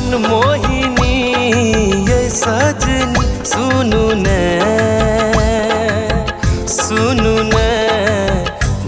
मनमोहिनी ये सजनी सुनु ने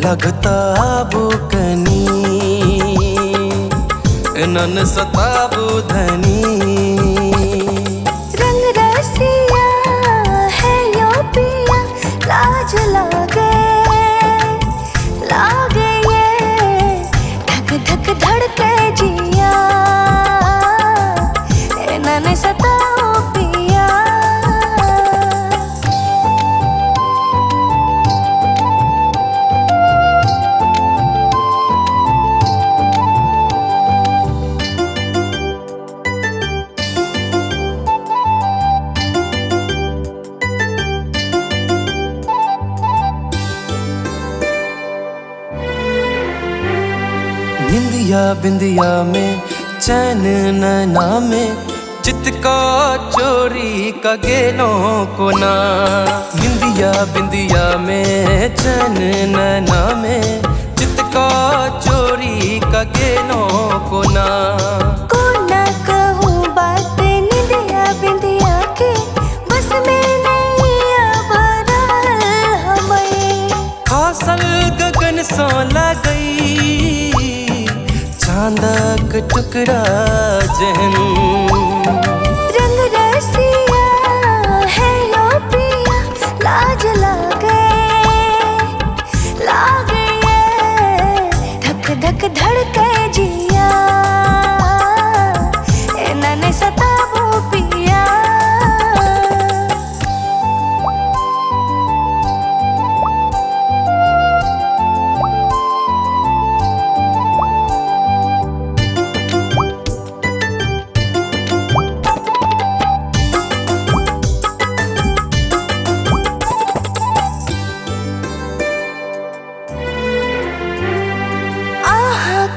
लगता बुकनी नन सताबू धनी। रंग रसिया है यो पिया लाज लागे ये धक धक धड़के जिया नन सताओ पिया। निंदिया बिंदिया में चैन नैना में चित का चोरी का गेलों को ना। निंदिया बिंदिया में चैन नैना में चित का चोरी का गेलों को ना। को ना कहूँ बात निंदिया बिंदिया के बस में नहीं अबरा हमें। खासल गगन सो लगई चांदक टुकड़ा जहन। रंग रसिया है यो पिया लाज लागे ये धक धक धड़के जिया नन सताबू पिया।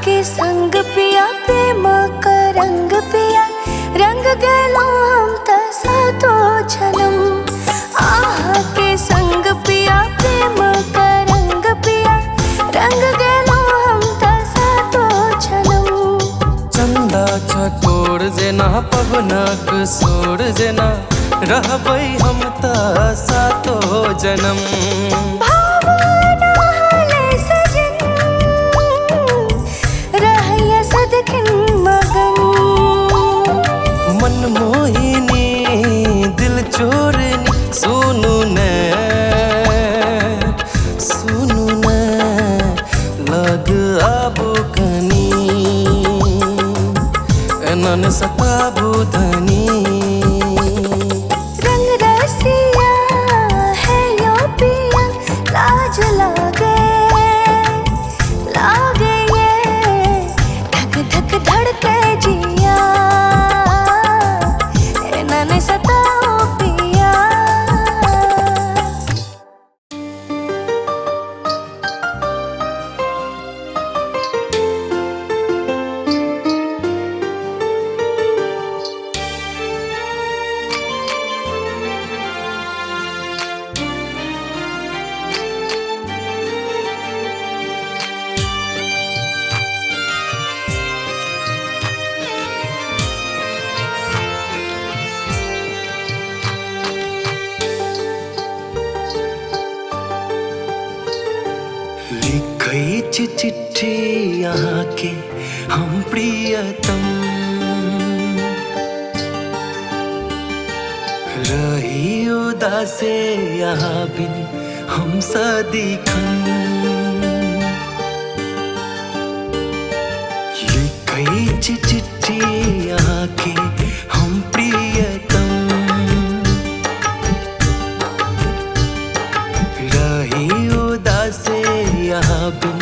के संग पिया प्रेम का रंग पिया रंग गेलो हम तसा तो जन्म। आह के संग पिया प्रेम का रंग पिया रंग गेलो हम तसा तो जन्म। चंदा चकोर जेना पवनक सोर जेना रहबै हम तसा तो जन्म। मनमोहिनी दिल चोरनी सुनु ने लग आबू कनी नन सताबू धनी। रंग रसिया है यो पिया लाज लागे ये धक धक धड़के जिया नन सताओ पिया। लिखई चिट्ठी यहाँ के हम प्रियतम रही उदासे यहाँ बिन हम सदिखन। लिखई चिट्ठी यहाँ के हम प्रियतम रही उदासे यहाँ बिन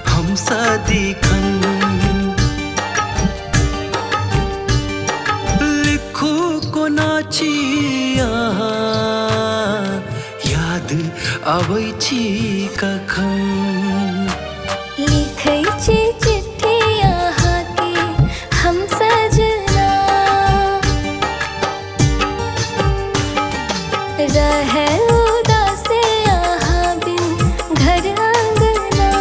हम सदिखन। लिखू को नाची यहाँ याद आबै छी कखन। लिखै छी चिट्ठी यहाँ के हम सजना रहे उदासे यहाँ बिन घर आंगना।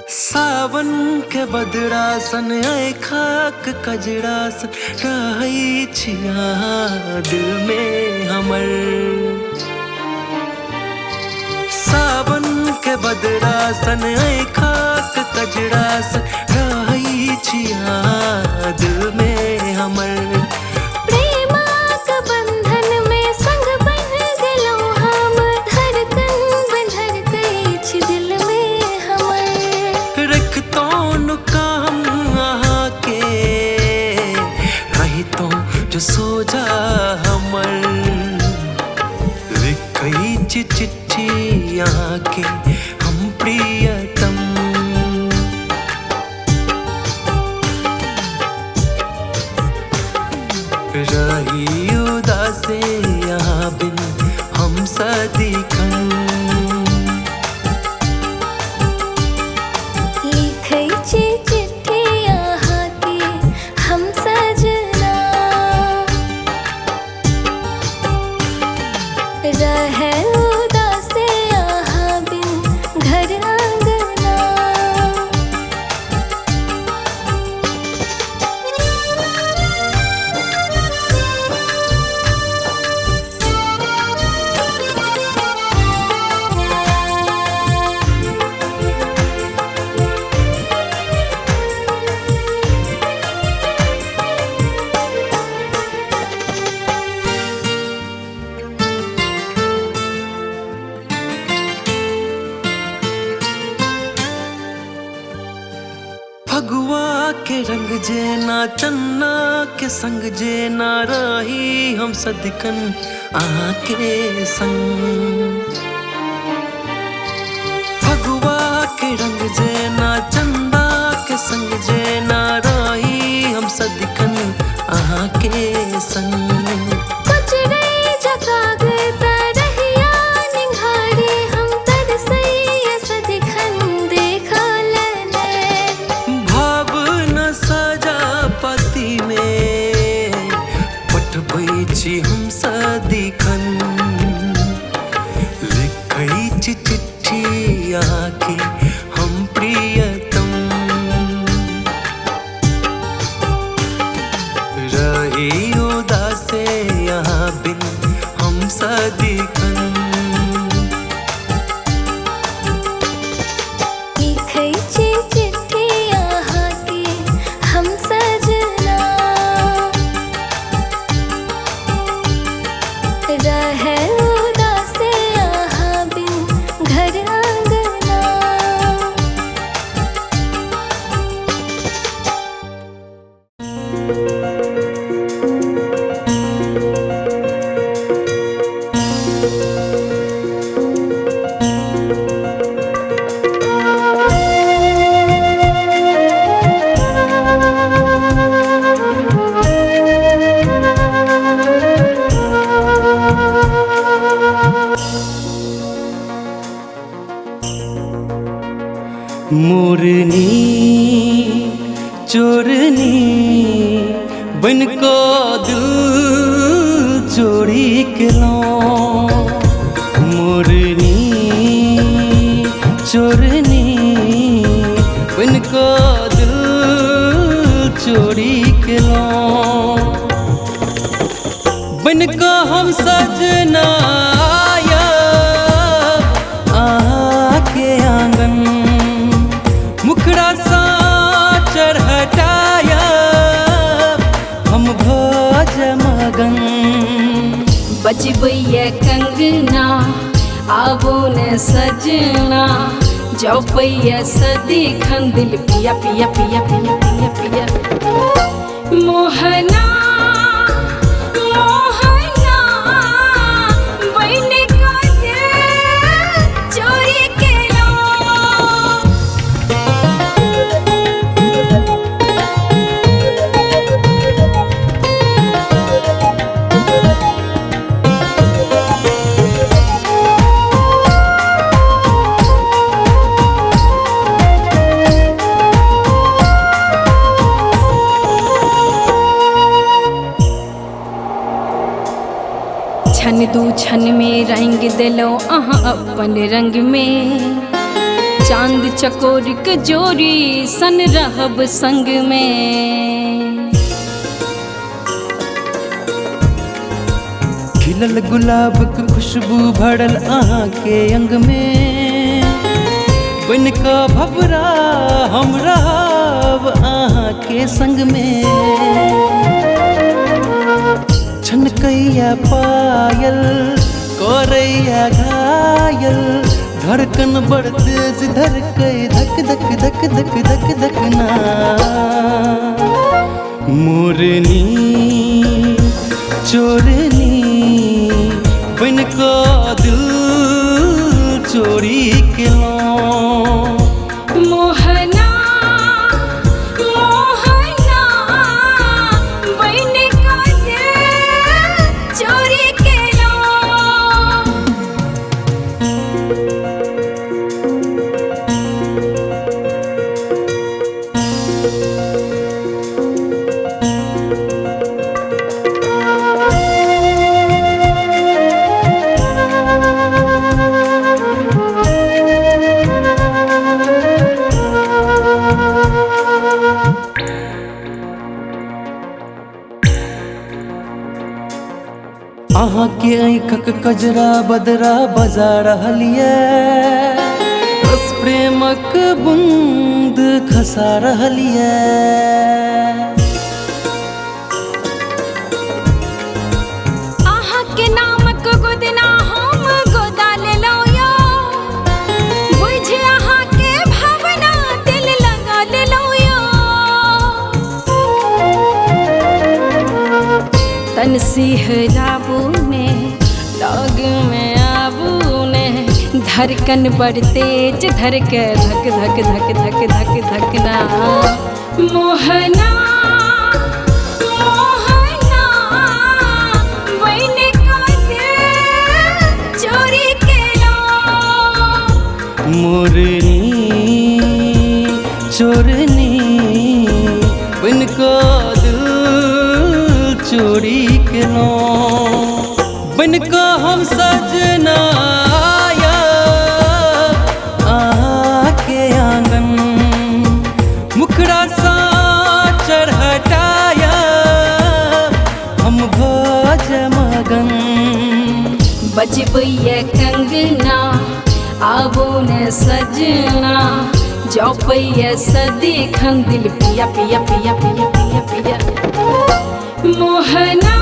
सावन के बदड़ा सन आए खाक कजड़ा सन रहै छिया दिल में हमर। सावन के बदड़ा सन आए खाक कजड़ा सन रहै छिया दिल में हमर। जो सोजा हमर लिखई चिट्ठी यहाँ के हम प्रियतम। रही उदासे यहाँ बिन हम सदिखन। लिखई चिट्ठी यहाँ के हम सजना। रहे उदासे यहाँ बिन घर आंगना। फगुआ के रंग जेना चन्ना के संग जेना रही हम सदिखन आहाँ के संग। फगुआ के रंग जेना चन्ना के संग जेना रही हम सदिखन आहाँ के संग। हम सदिखन लिखई चिट्ठी यहाँ के हम प्रियतम। रही उदासे यहाँ बिन हम सदिखन। लिखई चिट्ठी यहाँ के हम सजना। रहे उदासे यहाँ बिन घर आंगना। मोरनी चोरनी बन को दिल चोरी के लो। मोरनी चोरनी बन को दिल चोरी के लो। बन को हम सजना आया आके आंगन। मुखड़ा सा चढ़टाया हम भोज मगन। बजबैया कंगना आवो न सजना। जौपैया सदिखन दिल पिया पिया पिया पिया पिया पिया। मोहना मोहना बन का दिल चोरी के लो। छन दू छन में रंग दिलो अहाँ अपन रंग में। चांद चकोर के जोड़ी सन रहब संग में। खिलल गुलाब की खुशबू भरल आहाँ के अंग में, बन का भवरा हम रहब आहाँ के संग में। छनकैया पायल करैया घायल, धड़कन बड़ तेज धड़कै धक धक धक धक धक धक ना। मोरनी चोरनी बन का दिल चोरी के लो। मोहना मोहना बन का दिल चोरी के लो। आहाँ के आँखक कजरा बदरा बजा रहलिए, रस प्रेमक बूंद खसा रहलिए। आहा के नामक गोदना हम गोदा ले लो यो, बुझ आहा के भावना दिल लगा ले लो यो। तन सिहराबू ने लग में आबू ने, धड़कन बड़ तेज धड़के धक धक धक धक धक धकना। मोहना मोहना बन का दिल चोरी के लो। मोरनी चोरनी बन का दिल चोरी के लो। बन का हम सजना आया आके आंगन, मुखड़ा सा चढ़टाया हम भज मगन। बजबैया कंगना आबो ने सजना, जौपैया सदेखन दिल पिया पिया पिया पिया पिया पिया। मोहना